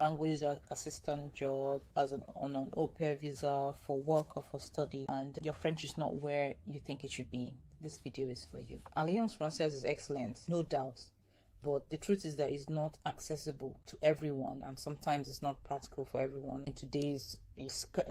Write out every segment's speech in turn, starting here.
language assistant job on an au pair visa for work or for study, and your French is not where you think it should be, this video is for you. Alliance Française is excellent, no doubt. But the truth is that it's not accessible to everyone, and sometimes it's not practical for everyone in today's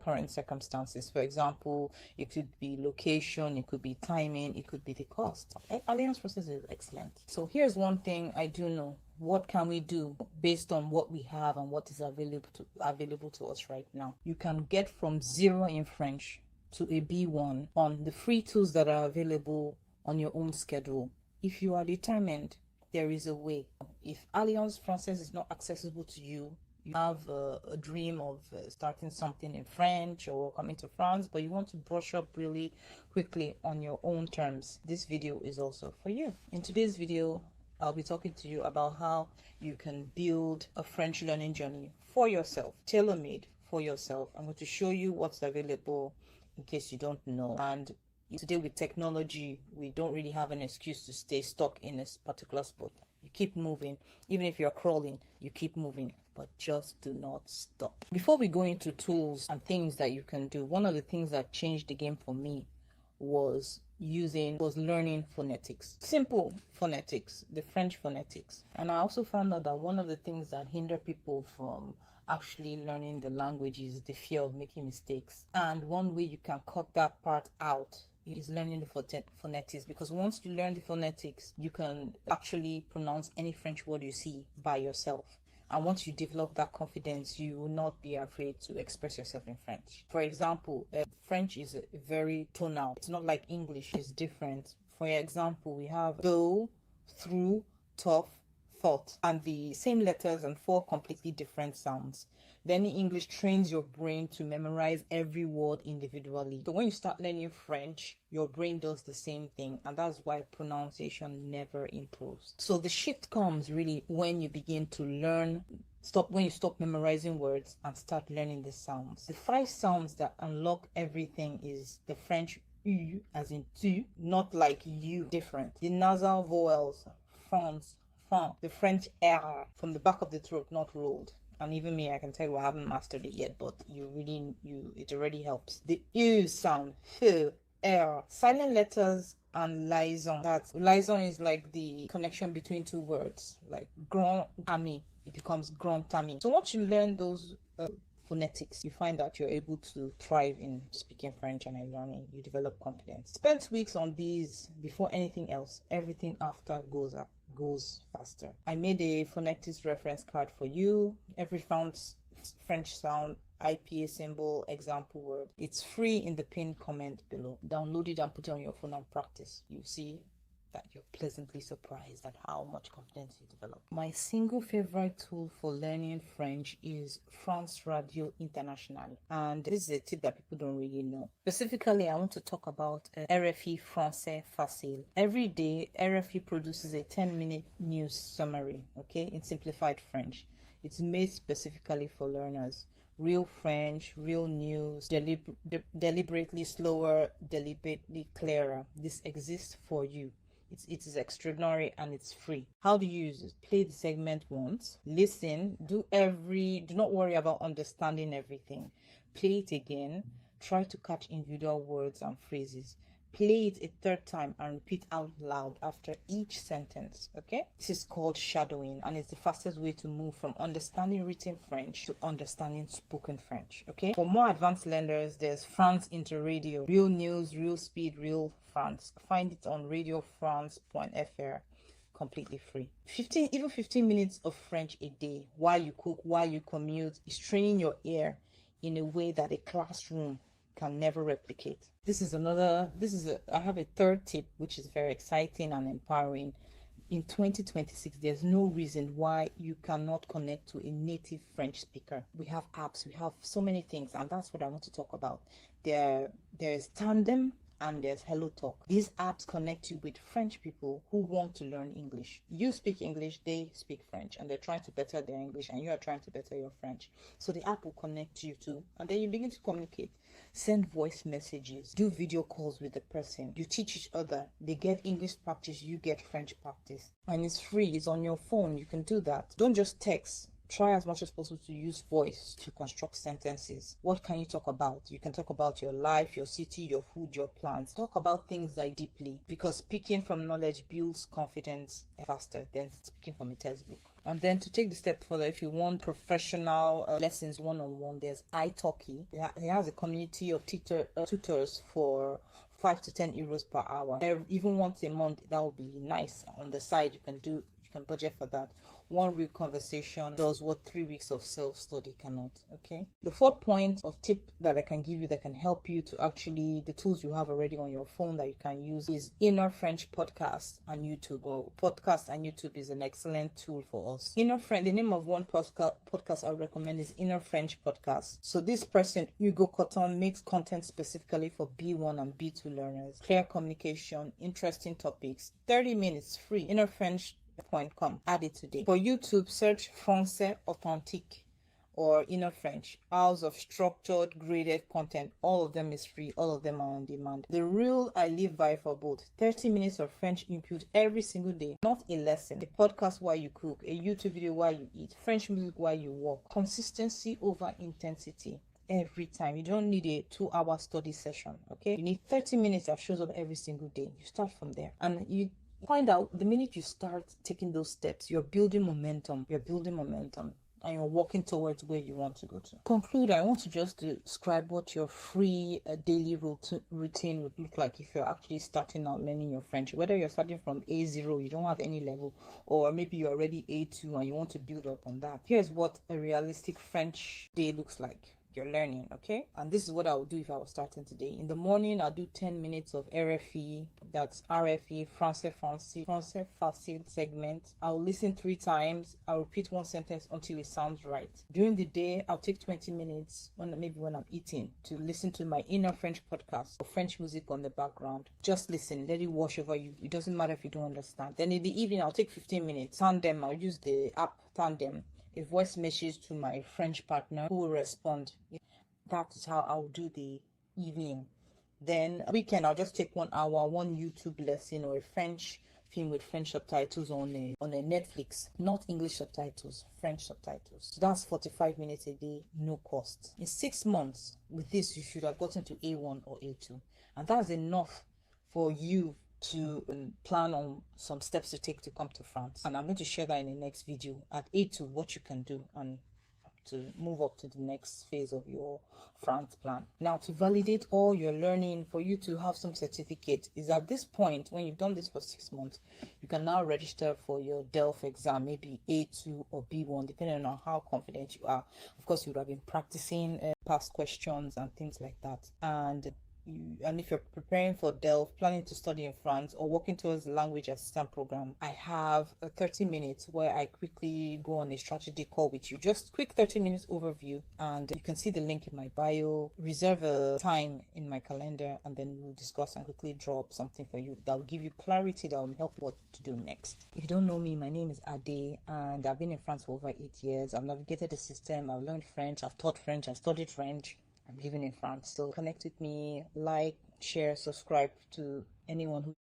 current circumstances. For example, it could be location, it could be timing, it could be the cost. Alliance Process is excellent. So here's one thing I do know. What can we do based on what we have and what is available to us right now? You can get from 0 in French to a B1 on the free tools that are available on your own schedule. If you are determined, there is a way. If Alliance Française is not accessible to you, you have a dream of starting something in French or coming to France, but you want to brush up really quickly on your own terms, this video is also for you. In today's video, I'll be talking to you about how you can build a French learning journey for yourself, tailor-made for yourself. I'm going to show you what's available in case you don't know. And today with technology, we don't really have an excuse to stay stuck in a particular spot. You keep moving. Even if you're crawling, you keep moving, but just do not stop. Before we go into tools and things that you can do, one of the things that changed the game for me was learning phonetics. Simple phonetics, the French phonetics. And I also found out that one of the things that hinder people from actually learning the language is the fear of making mistakes. And one way you can cut that part out is learning the phonetics, because once you learn the phonetics, you can actually pronounce any French word you see by yourself. And once you develop that confidence, you will not be afraid to express yourself in French. For example, French is very tonal. It's not like English, it's different. For example, we have go, through, tough, thought, and the same letters and 4 completely different sounds. Then English trains your brain to memorize every word individually. So when you start learning French, your brain does the same thing, and that's why pronunciation never improves. So the shift comes really when you begin to when you stop memorizing words and start learning the sounds. The 5 sounds that unlock everything is the French U as in tu, not like you, different. The nasal vowels, France, fin. The French R from the back of the throat, not rolled. And even me, I can tell you I haven't mastered it yet, but it already helps. The U sound, F, R, silent letters and liaison. Liaison is like the connection between 2 words, like grand ami, it becomes grand ami. So once you learn those phonetics, you find that you're able to thrive in speaking French and in learning. You develop confidence. Spend weeks on these before anything else. Everything after goes faster. I made a phonetics reference card for you. Every French sound, IPA symbol, example word. It's free in the pinned comment below. Download it and put it on your phone and practice. You see that you're pleasantly surprised at how much confidence you develop. My single favorite tool for learning French is France Radio International, and this is a tip that people don't really know. Specifically, I want to talk about RFI Français Facile. Every day, RFI produces a 10-minute news summary, okay, in simplified French. It's made specifically for learners. Real French, real news, deliberately slower, deliberately clearer. This exists for you. It is extraordinary and it's free. How do you use it? Play the segment once, listen, do not worry about understanding everything. Play it again, try to catch individual words and phrases. Play it a 3rd time and repeat out loud after each sentence, okay? This is called shadowing, and it's the fastest way to move from understanding written French to understanding spoken French, okay? For more advanced learners, there's France Interradio, real news, real speed, real France. Find it on radiofrance.fr, completely free. 15 minutes of French a day while you cook, while you commute, is training your ear in a way that a classroom can never replicate. I have a 3rd tip, which is very exciting and empowering. In 2026, there's no reason why you cannot connect to a native French speaker. We have apps, we have so many things, and that's what I want to talk about. There's Tandem and there's HelloTalk. These apps connect you with French people who want to learn English. You speak English, they speak French, and they're trying to better their English, and you are trying to better your French. So the app will connect you too, and then you begin to communicate. Send voice messages, do video calls with the person. You teach each other. They get English practice, you get French practice. And it's free, it's on your phone, you can do that. Don't just text. try as much as possible to use voice to construct sentences. What can you talk about? You can talk about your life, your city, your food, your plans. Talk about things like deeply, because speaking from knowledge builds confidence faster than speaking from a textbook. And then to take the step further, if you want professional lessons one-on-one, there's iTalki. It has a community of tutors for 5 to 10 euros per hour. Even once a month, that would be nice. On the side, you can budget for that. One real conversation does what 3 weeks of self-study cannot. Okay. The fourth point of tip that I can give you that can help you to actually, the tools you have already on your phone that you can use, is Inner French podcast and YouTube. Or podcast and YouTube is an excellent tool for us. Inner French, the name of one podcast I would recommend is Inner French Podcast. So this person, Hugo Cotton, makes content specifically for B1 and B2 learners. Clear communication, interesting topics, 30 minutes free. InnerFrench.com. Add it today. For YouTube, search Française Authentique or Inner French. Hours of structured, graded content. All of them is free. All of them are on demand. The rule I live by for both: 30 minutes of French input every single day. Not a lesson. A podcast while you cook. A YouTube video while you eat. French music while you walk. Consistency over intensity. Every time. You don't need a 2-hour study session. Okay? You need 30 minutes that shows up every single day. You start from there. And you find out the minute you start taking those steps, you're building momentum. And you're walking towards where you want to go to. Conclude, I want to just describe what your free daily routine would look like if you're actually starting out learning your French. Whether you're starting from A0, you don't have any level, or maybe you're already A2 and you want to build up on that. Here's what a realistic French day looks like. You're learning, okay? And this is what I would do if I was starting today. In the morning, I'll do 10 minutes of RFI. That's RFI, Française Facile segment. I'll listen 3 times. I'll repeat one sentence until it sounds right. During the day, I'll take 20 minutes, maybe when I'm eating, to listen to my Inner French podcast or French music on the background. Just listen. Let it wash over you. It doesn't matter if you don't understand. Then in the evening, I'll take 15 minutes. Tandem, I'll use the app Tandem. A voice message to my French partner who will respond. That is how I'll do the evening. Then weekend, I'll just take 1 hour, one YouTube lesson or a French film with French subtitles on a Netflix. Not English subtitles, French subtitles. So that's 45 minutes a day, no cost. In 6 months, with this, you should have gotten to A1 or A2. And that's enough for you to plan on some steps to take to come to France. And I'm going to share that in the next video at A2, what you can do and to move up to the next phase of your France plan. Now, to validate all your learning, for you to have some certificate, is at this point, when you've done this for 6 months, you can now register for your DELF exam, maybe A2 or B1, depending on how confident you are. Of course, you would have been practicing past questions and things like that. And if you're preparing for DELF, planning to study in France, or working towards the language assistant program, I have a 30 minutes where I quickly go on a strategy call with you. Just quick 30 minutes overview, and you can see the link in my bio. Reserve a time in my calendar, and then we'll discuss and quickly draw up something for you that will give you clarity, that will help you what to do next. If you don't know me, my name is Ade, and I've been in France for over 8 years. I've navigated the system, I've learned French, I've taught French, I've studied French. I'm living in France. So connect with me, like, share, subscribe to anyone who